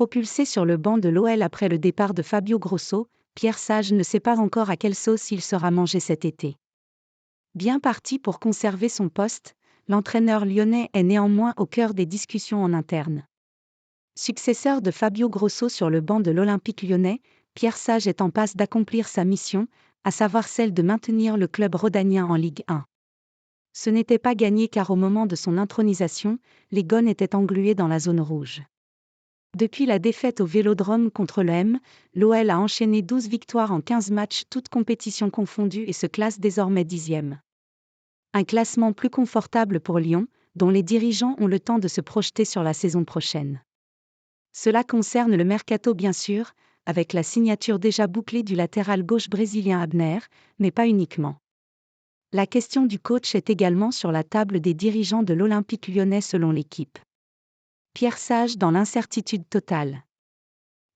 Propulsé sur le banc de l'OL après le départ de Fabio Grosso, Pierre Sage ne sait pas encore à quelle sauce il sera mangé cet été. Bien parti pour conserver son poste, l'entraîneur lyonnais est néanmoins au cœur des discussions en interne. Successeur de Fabio Grosso sur le banc de l'Olympique lyonnais, Pierre Sage est en passe d'accomplir sa mission, à savoir celle de maintenir le club rhodanien en Ligue 1. Ce n'était pas gagné car au moment de son intronisation, les Gones étaient englués dans la zone rouge. Depuis la défaite au Vélodrome contre l'OM, l'OL a enchaîné 12 victoires en 15 matchs toutes compétitions confondues et se classe désormais 10e. Un classement plus confortable pour Lyon, dont les dirigeants ont le temps de se projeter sur la saison prochaine. Cela concerne le mercato bien sûr, avec la signature déjà bouclée du latéral gauche brésilien Abner, mais pas uniquement. La question du coach est également sur la table des dirigeants de l'Olympique lyonnais selon l'équipe. Pierre Sage dans l'incertitude totale.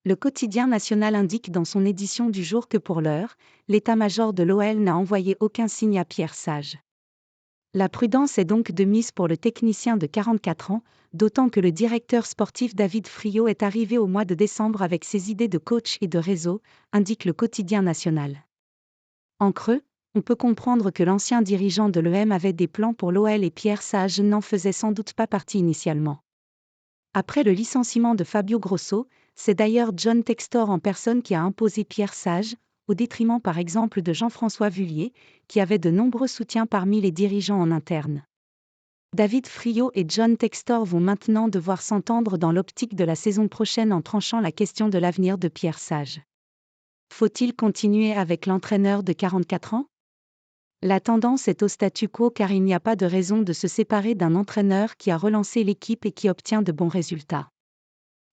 Le quotidien national indique dans son édition du jour que pour l'heure, l'état-major de l'OL n'a envoyé aucun signe à Pierre Sage. La prudence est donc de mise pour le technicien de 44 ans, d'autant que le directeur sportif David Friot est arrivé au mois de décembre avec ses idées de coach et de réseau, indique le quotidien national. En creux, on peut comprendre que l'ancien dirigeant de l'OM avait des plans pour l'OL et Pierre Sage n'en faisait sans doute pas partie initialement. Après le licenciement de Fabio Grosso, c'est d'ailleurs John Textor en personne qui a imposé Pierre Sage, au détriment par exemple de Jean-François Vullier, qui avait de nombreux soutiens parmi les dirigeants en interne. David Friot et John Textor vont maintenant devoir s'entendre dans l'optique de la saison prochaine en tranchant la question de l'avenir de Pierre Sage. Faut-il continuer avec l'entraîneur de 44 ans ? La tendance est au statu quo car il n'y a pas de raison de se séparer d'un entraîneur qui a relancé l'équipe et qui obtient de bons résultats.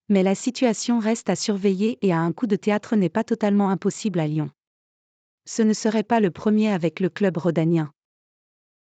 Mais la situation reste à surveiller et un coup de théâtre n'est pas totalement impossible à Lyon. Ce ne serait pas le premier avec le club rhodanien.